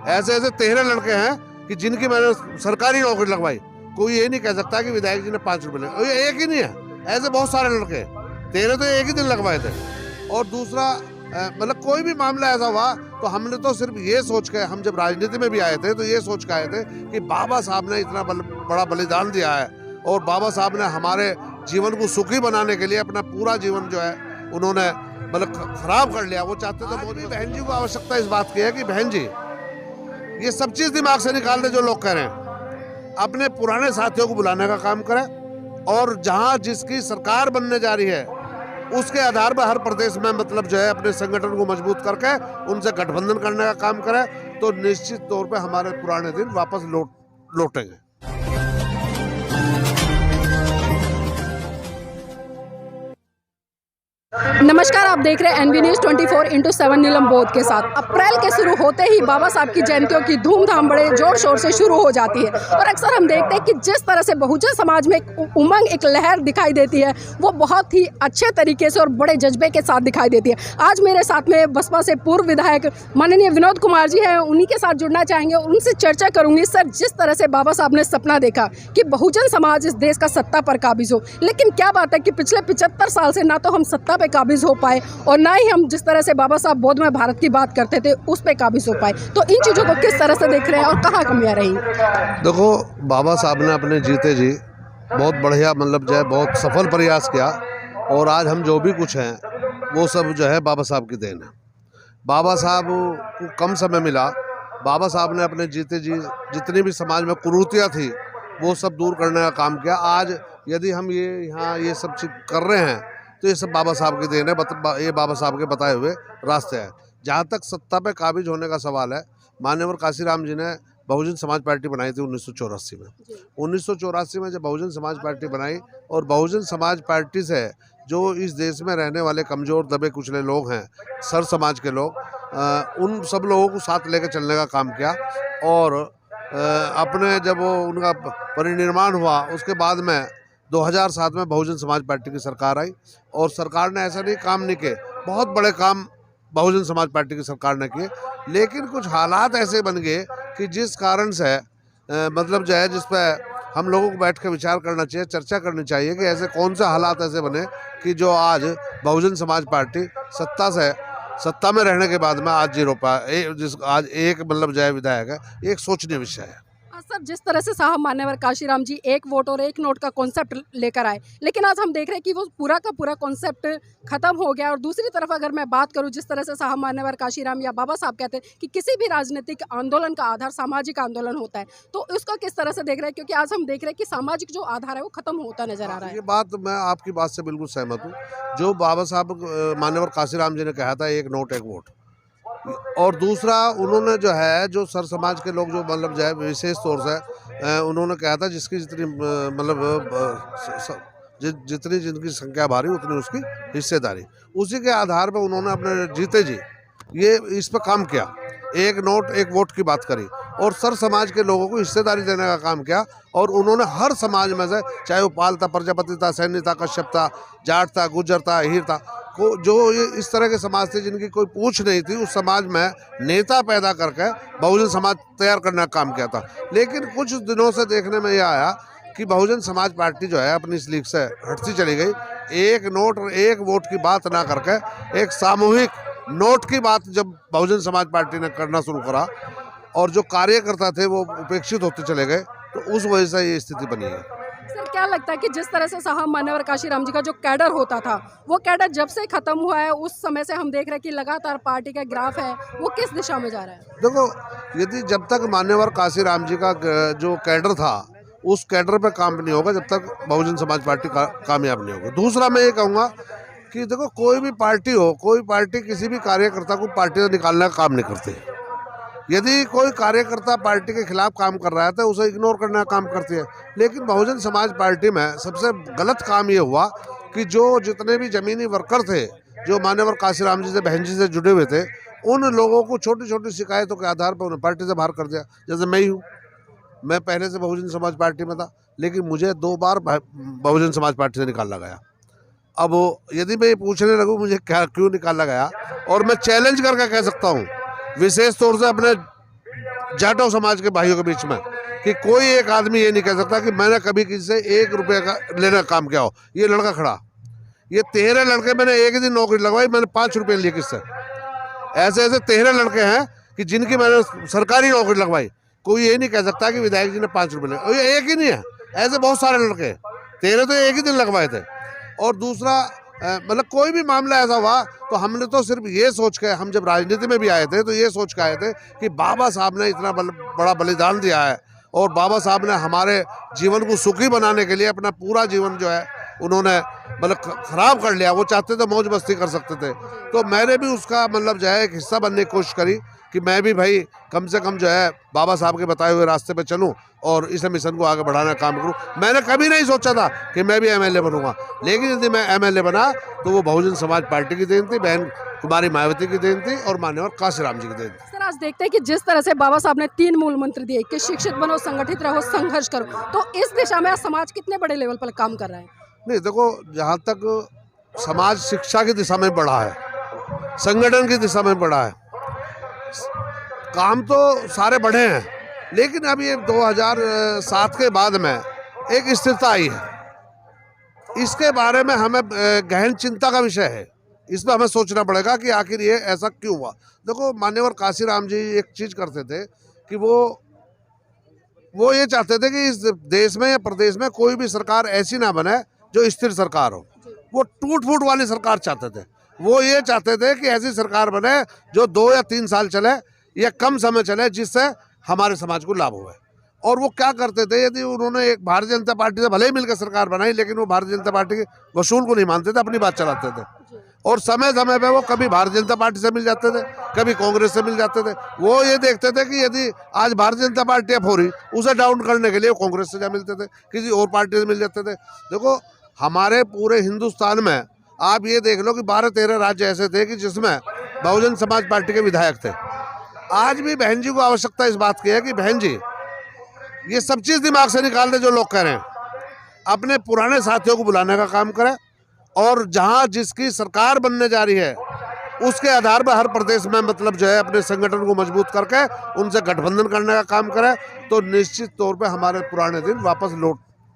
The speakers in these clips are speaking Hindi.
ऐसे ऐसे 13 लड़के हैं कि जिनकी मैंने सरकारी नौकरी लगवाई। कोई ये नहीं कह सकता कि विधायक जी ने 5 रुपए ले। ये एक ही नहीं है, ऐसे बहुत सारे लड़के, 13 तो एक ही दिन लगवाए थे। और दूसरा मतलब कोई भी मामला ऐसा हुआ तो हमने तो सिर्फ ये सोच के, हम जब राजनीति में भी आए थे तो ये सोच के आए थे कि बाबा साहब ने इतना बड़ा बलिदान दिया है और बाबा साहब ने हमारे जीवन को सुखी बनाने के लिए अपना पूरा जीवन जो है उन्होंने मतलब खराब कर लिया। वो चाहते थे। मोदी बहन जी को आवश्यकता इस बात की है कि बहन जी ये सब चीज दिमाग से निकाल दे जो लोग कह रहे हैं, अपने पुराने साथियों को बुलाने का काम करें और जहां जिसकी सरकार बनने जा रही है उसके आधार पर हर प्रदेश में मतलब जो है अपने संगठन को मजबूत करके उनसे गठबंधन करने का काम करें तो निश्चित तौर पे हमारे पुराने दिन वापस लौटेंगे। नमस्कार, आप देख रहे हैं एनबी न्यूज़ 24/7 नीलम बोध के साथ। अप्रैल के शुरू होते ही बाबा साहब की जयंतियों की धूमधाम बड़े जोर शोर से शुरू हो जाती है और अक्सर हम देखते हैं कि जिस तरह से बहुजन समाज में एक उमंग, एक लहर दिखाई देती है वो बहुत ही अच्छे तरीके से और बड़े जज्बे के साथ दिखाई देती है। आज मेरे साथ में बसपा से पूर्व विधायक माननीय विनोद कुमार जी हैं, उन्हीं के साथ जुड़ना चाहेंगे, उनसे चर्चा करूंगी। सर, जिस तरह से बाबा साहब ने सपना देखा कि बहुजन समाज इस देश का सत्ता पर काबिज हो, लेकिन क्या बात है कि पिछले 75 साल से ना तो हम सत्ता पे काबिज हो पाए और ना ही हम जिस तरह से बाबा साहब बोध में भारत की बात करते थे उस पे काबिज हो पाए। तो इन चीज़ों को किस तरह से देख रहे हैं और कहाँ कमियां रही? देखो, बाबा साहब ने अपने जीते जी बहुत बढ़िया मतलब जो है बहुत सफल प्रयास किया और आज हम जो भी कुछ हैं वो सब जो है बाबा साहब की देन है। बाबा साहब को कम समय मिला, बाबा साहब ने अपने जीते जी जितनी भी समाज में कुरीतियाँ थी वो सब दूर करने का काम किया। आज यदि हम यहाँ ये सब चीज कर रहे हैं तो ये सब बाबा साहब की देन है, ये बाबा साहब के बताए हुए रास्ते हैं। जहाँ तक सत्ता पे काबिज होने का सवाल है, माननीय काशीराम जी ने बहुजन समाज पार्टी बनाई थी 1984 में। 1984 में जब बहुजन समाज पार्टी बनाई और बहुजन समाज पार्टी से जो इस देश में रहने वाले कमज़ोर दबे कुचले लोग हैं, सर समाज के लोग, उन सब लोगों को साथ लेकर चलने का काम किया और अपने जब वो उनका परिनिर्माण हुआ उसके बाद में 2007 में बहुजन समाज पार्टी की सरकार आई और सरकार ने ऐसा नहीं काम नहीं किए, बहुत बड़े काम बहुजन समाज पार्टी की सरकार ने किए, लेकिन कुछ हालात ऐसे बन गए कि जिस कारण से मतलब जो है जिस पर हम लोगों को बैठ कर विचार करना चाहिए, चर्चा करनी चाहिए कि ऐसे कौन से हालात ऐसे बने कि जो आज बहुजन समाज पार्टी सत्ता में रहने के बाद में आज 0 पाए, आज एक मतलब जो है विधायक है, एक सोचनीय विषय है। सर, जिस तरह से साहब मान्यवर काशीराम जी एक वोट और एक नोट का कॉन्सेप्ट लेकर आए, लेकिन आज हम देख रहे हैं कि वो पूरा का पूरा कॉन्सेप्ट खत्म हो गया। और दूसरी तरफ अगर मैं बात करूं, जिस तरह से साहब मान्यवर काशीराम या बाबा साहब कहते हैं कि किसी भी राजनीतिक आंदोलन का आधार सामाजिक आंदोलन होता है, तो उसको किस तरह से देख रहे हैं? क्योंकि आज हम देख रहे हैं कि सामाजिक जो आधार है वो खत्म होता नजर आ रहा है। ये बात मैं आपकी बात से बिल्कुल सहमत हूँ। जो बाबा साहब मान्यवर काशीराम जी ने कहा था एक नोट एक वोट, और दूसरा उन्होंने जो है जो सर समाज के लोग जो मतलब जो है विशेष तौर से उन्होंने कहा था जिसकी जितनी मतलब जितनी जिनकी संख्या भारी उतनी उसकी हिस्सेदारी, उसी के आधार पर उन्होंने अपने जीते जी ये इस पर काम किया, एक नोट एक वोट की बात करी और सर समाज के लोगों को हिस्सेदारी देने का काम किया। और उन्होंने हर समाज में से, चाहे वो पाल था, प्रजापति था, सैनी था, कश्यप था, जाट था, गुज्जर था, हीर था, को जो ये इस तरह के समाज थे जिनकी कोई पूछ नहीं थी, उस समाज में नेता पैदा करके बहुजन समाज तैयार करने का काम किया था। लेकिन कुछ दिनों से देखने में यह आया कि बहुजन समाज पार्टी जो है अपनी इस लीग से हटती चली गई। एक नोट और एक वोट की बात ना करके एक सामूहिक नोट की बात जब बहुजन समाज पार्टी ने करना शुरू करा और जो कार्यकर्ता थे वो उपेक्षित होते चले गए, तो उस वजह से ये स्थिति बनी है। सर, क्या लगता है कि जिस तरह से साहब मान्यवर काशीराम जी का जो कैडर होता था वो कैडर जब से खत्म हुआ है उस समय से हम देख रहे हैं कि लगातार पार्टी का ग्राफ है वो किस दिशा में जा रहा है? देखो, यदि जब तक मान्यवर काशीराम जी का जो कैडर था उस कैडर पे काम नहीं होगा जब तक बहुजन समाज पार्टी कामयाब नहीं होगी। दूसरा मैं ये कहूँगा कि देखो, कोई भी पार्टी हो, कोई पार्टी किसी भी कार्यकर्ता को पार्टी से निकालने का काम नहीं करती। यदि कोई कार्यकर्ता पार्टी के खिलाफ काम कर रहा है तो उसे इग्नोर करने का काम करती है। लेकिन बहुजन समाज पार्टी में सबसे गलत काम ये हुआ कि जो जितने भी जमीनी वर्कर थे जो मान्यवर काशीराम जी से बहन जी से जुड़े हुए थे, उन लोगों को छोटी छोटी शिकायतों के आधार पर उन्हें पार्टी से बाहर कर दिया। जैसे मैं ही हूँ, मैं पहले से बहुजन समाज पार्टी में था, लेकिन मुझे 2 बार बहुजन समाज पार्टी से निकाला गया। अब यदि मैं ये पूछने लगूँ मुझे क्यों निकाला गया, और मैं चैलेंज करके कह सकता हूँ, विशेष तौर से अपने जाटो समाज के भाइयों के बीच में कि कोई एक आदमी ये नहीं कह सकता कि मैंने कभी किसी से 1 रुपये का लेने का काम किया हो। ये लड़का खड़ा, ये 13 लड़के मैंने एक ही दिन नौकरी लगवाई, मैंने 5 रुपये लिए किससे। ऐसे ऐसे 13 लड़के हैं कि जिनकी मैंने सरकारी नौकरी लगवाई। कोई ये नहीं कह सकता कि विधायक जी ने 5 रुपये लिए। और ये एक ही नहीं है, ऐसे बहुत सारे लड़के, 13 तो एक ही दिन लगवाए थे। और दूसरा मतलब कोई भी मामला ऐसा हुआ तो हमने तो सिर्फ ये सोच के, हम जब राजनीति में भी आए थे तो ये सोच के आए थे कि बाबा साहब ने इतना बड़ा बलिदान दिया है और बाबा साहब ने हमारे जीवन को सुखी बनाने के लिए अपना पूरा जीवन जो है उन्होंने मतलब ख़राब कर लिया। वो चाहते थे मौज मस्ती कर सकते थे, तो मैंने भी उसका मतलब जो है एक हिस्सा बनने की कोशिश करी कि मैं भी भाई कम से कम जो है बाबा साहब के बताए हुए रास्ते पे चलूं और इस मिशन को आगे बढ़ाने का काम करूं। मैंने कभी नहीं सोचा था कि मैं भी एमएलए बनूंगा, लेकिन यदि मैं एमएलए बना तो वो बहुजन समाज पार्टी की देन थी, बहन कुमारी मायावती की देन थी और मान्यवर काशीराम जी की देन थी। सर आज देखते हैं कि जिस तरह से बाबा साहब ने 3 मूल मंत्र दिए कि शिक्षित बनो, संगठित रहो, संघर्ष करो, तो इस दिशा में आज समाज कितने बड़े लेवल पर काम कर रहा है? नहीं देखो, जहाँ तक समाज शिक्षा की दिशा में बढ़ा है, संगठन की दिशा में बढ़ा है, काम तो सारे बढ़े हैं, लेकिन अब ये 2007 के बाद में एक स्थिरता आई है। इसके बारे में हमें गहन चिंता का विषय है। इस पर हमें सोचना पड़ेगा कि आखिर ये ऐसा क्यों हुआ। देखो, मान्यवर काशीराम जी एक चीज़ करते थे कि वो ये चाहते थे कि इस देश में या प्रदेश में कोई भी सरकार ऐसी ना बने जो स्थिर सरकार हो। वो टूट फूट वाली सरकार चाहते थे। वो ये चाहते थे कि ऐसी सरकार बने जो 2 या 3 साल चले या कम समय चले, जिससे हमारे समाज को लाभ हुए। और वो क्या करते थे, यदि उन्होंने एक भारतीय जनता पार्टी से भले ही मिलकर सरकार बनाई, लेकिन वो भारतीय जनता पार्टी के वसूल को नहीं मानते थे, अपनी बात चलाते थे। और समय समय पे वो कभी भारतीय जनता पार्टी से मिल जाते थे, कभी कांग्रेस से मिल जाते थे। वो ये देखते थे कि यदि आज भारतीय जनता पार्टी अप हो रही, उसे डाउन करने के लिए वो कांग्रेस से जा मिलते थे, किसी और पार्टी से मिल जाते थे। देखो, हमारे पूरे हिंदुस्तान में आप ये देख लो कि 12-13 राज्य ऐसे थे कि जिसमें बहुजन समाज पार्टी के विधायक थे। आज भी बहन जी को आवश्यकता इस बात की है कि बहन जी ये सब चीज़ दिमाग से निकाल दे जो लोग कह रहे हैं, अपने पुराने साथियों को बुलाने का काम करें और जहां जिसकी सरकार बनने जा रही है उसके आधार पर हर प्रदेश में मतलब जो है अपने संगठन को मजबूत करके उनसे गठबंधन करने का काम करें, तो निश्चित तौर पे हमारे पुराने दिन वापस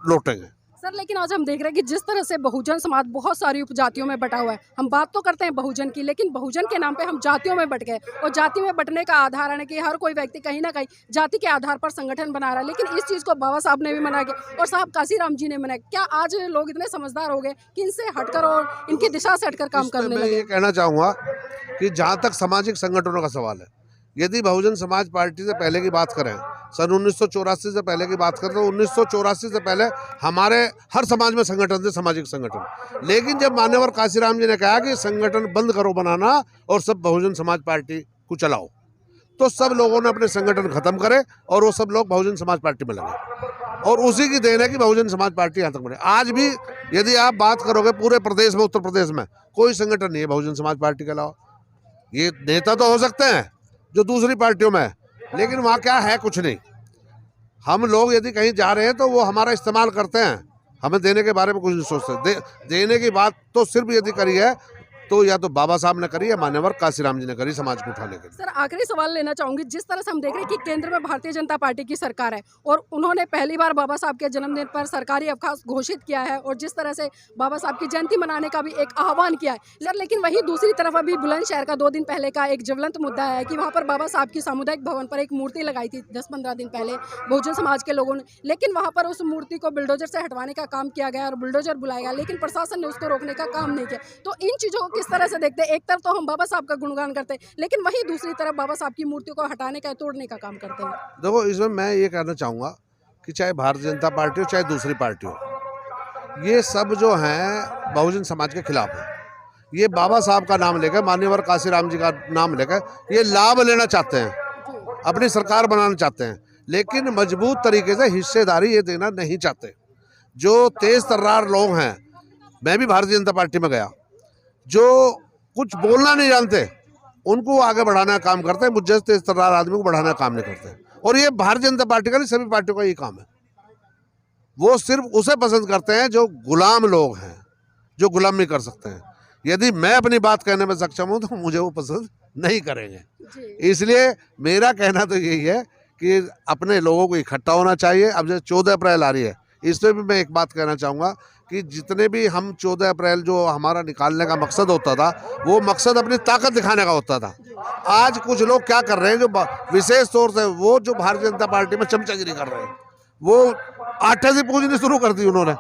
लौटेंगे। सर लेकिन आज हम देख रहे हैं कि जिस तरह से बहुजन समाज बहुत सारी उपजातियों में बटा हुआ है। हम बात तो करते हैं बहुजन की, लेकिन बहुजन के नाम पे हम जातियों में बट गए। और जाति में बटने का आधार है कि हर कोई व्यक्ति कहीं ना कहीं जाति के आधार पर संगठन बना रहा है। लेकिन इस चीज़ को बाबा साहब ने भी मना किया और साहब काशीराम जी ने मना किया। क्या आज लोग इतने समझदार हो गए कि इनसे हटकर और इनकी दिशा से हटकर काम करने लगे? मैं ये कहना चाहूँगा कि जहाँ तक सामाजिक संगठनों का सवाल है, यदि बहुजन समाज पार्टी से पहले की बात करें, सन 1984 से पहले की बात करें, तो 1984 से पहले हमारे हर समाज में संगठन थे, सामाजिक संगठन। लेकिन जब मान्यवर काशीराम जी ने कहा कि संगठन बंद करो बनाना और सब बहुजन समाज पार्टी को चलाओ, तो सब लोगों ने अपने संगठन खत्म करे और वो सब लोग बहुजन समाज पार्टी में लगे। और उसी की देन है कि बहुजन समाज पार्टी यहाँ तक बने। आज भी यदि आप बात करोगे पूरे प्रदेश में, उत्तर प्रदेश में कोई संगठन नहीं है बहुजन समाज पार्टी के अलावा। ये नेता तो हो सकते हैं जो दूसरी पार्टियों में है, लेकिन वहाँ क्या है, कुछ नहीं। हम लोग यदि कहीं जा रहे हैं तो वो हमारा इस्तेमाल करते हैं, हमें देने के बारे में कुछ नहीं सोचते। देने की बात तो सिर्फ यदि करी है तो या तो बाबा साहब ने करी या मान्यवर काशीराम जी ने करी समाज को उठाने के लिए। सर आखिरी सवाल लेना चाहूंगी, जिस तरह से हम देख रहे हैं कि केंद्र में भारतीय जनता पार्टी की सरकार है और उन्होंने पहली बार बाबा साहब के जन्मदिन पर सरकारी अवकाश घोषित किया है और जिस तरह से बाबा साहब की जयंती मनाने का भी एक आह्वान किया है सर, लेकिन वहीं दूसरी तरफ अभी बुलंदशहर का 2 दिन पहले का एक ज्वलंत मुद्दा है कि वहाँ पर बाबा साहब की सामुदायिक भवन पर एक मूर्ति लगाई थी 10-15 दिन पहले बहुजन समाज के लोगों ने, लेकिन वहाँ पर उस मूर्ति को बुलडोजर से हटवाने का काम किया गया और बुलडोजर बुलाया गया, लेकिन प्रशासन ने उसको रोकने का काम नहीं किया। तो इन चीज़ों को किस तरह से देखते हैं? एक तरफ तो हम बाबा साहब का गुणगान करते हैं, लेकिन वहीं दूसरी तरफ बाबा साहब की मूर्तियों को हटाने का, तोड़ने का काम करते हैं। देखो, इसमें मैं ये कहना चाहूँगा कि चाहे भारतीय जनता पार्टी हो चाहे दूसरी पार्टी हो, ये सब जो हैं बहुजन समाज के खिलाफ है। ये बाबा साहब का नाम लेकर, मान्यवर काशीराम जी का नाम लेकर ये लाभ लेना चाहते हैं, अपनी सरकार बनाना चाहते हैं, लेकिन मजबूत तरीके से हिस्सेदारी ये देना नहीं चाहते। जो तेज तर्रार लोग हैं, मैं भी भारतीय जनता पार्टी में गया, जो कुछ बोलना नहीं जानते उनको आगे बढ़ाने का काम करते हैं, मुझे तेज तर्रार आदमी को बढ़ाने का काम नहीं करते। और ये भारतीय जनता पार्टी का नहीं, सभी पार्टियों का ये काम है। वो सिर्फ उसे पसंद करते हैं जो गुलाम लोग हैं, जो गुलामी कर सकते हैं। यदि मैं अपनी बात कहने में सक्षम हूँ तो मुझे वो पसंद नहीं करेंगे। इसलिए मेरा कहना तो यही है कि अपने लोगों को इकट्ठा होना चाहिए। अब जैसे 14 अप्रैल आ रही है, इसमें भी मैं एक बात कहना चाहूँगा कि जितने भी हम 14 अप्रैल जो हमारा निकालने का मकसद होता था, वो मकसद अपनी ताकत दिखाने का होता था। आज कुछ लोग क्या कर रहे हैं, जो विशेष तौर से वो जो भारतीय जनता पार्टी में चमचागिरी कर रहे हैं, वो आटे से पूजनी शुरू कर दी उन्होंने,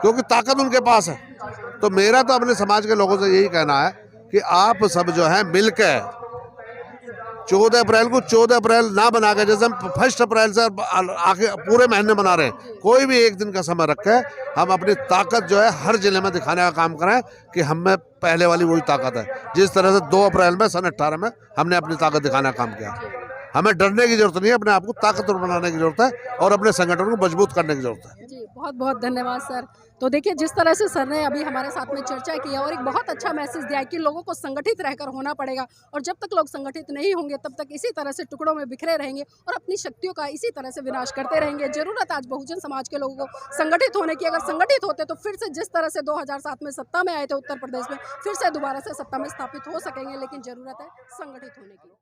क्योंकि ताकत उनके पास है। तो मेरा तो अपने समाज के लोगों से यही कहना है कि आप सब जो है मिलकर 14 अप्रैल को 14 अप्रैल ना बना के, जैसे हम 1 अप्रैल से आगे पूरे महीने मना रहे हैं, कोई भी एक दिन का समय रख के हम अपनी ताकत जो है हर जिले में दिखाने का काम करें कि हम में पहले वाली वही ताकत है जिस तरह से 2 अप्रैल में सन 18 में हमने अपनी ताकत दिखाने का काम किया। हमें डरने की जरूरत नहीं है, अपने आप को ताकतवर बनाने की जरूरत है और अपने संगठन को मजबूत करने की जरूरत है। जी, बहुत बहुत धन्यवाद सर। तो देखिए, जिस तरह से सर ने अभी हमारे साथ में चर्चा की है और एक बहुत अच्छा मैसेज दिया है कि लोगों को संगठित रहकर होना पड़ेगा, और जब तक लोग संगठित नहीं होंगे तब तक इसी तरह से टुकड़ों में बिखरे रहेंगे और अपनी शक्तियों का इसी तरह से विनाश करते रहेंगे। जरूरत आज बहुजन समाज के लोगों को संगठित होने की। अगर संगठित होते तो फिर से जिस तरह से 2007 में सत्ता में आए थे उत्तर प्रदेश में, फिर से दोबारा से सत्ता में स्थापित हो सकेंगे, लेकिन जरूरत है संगठित होने की।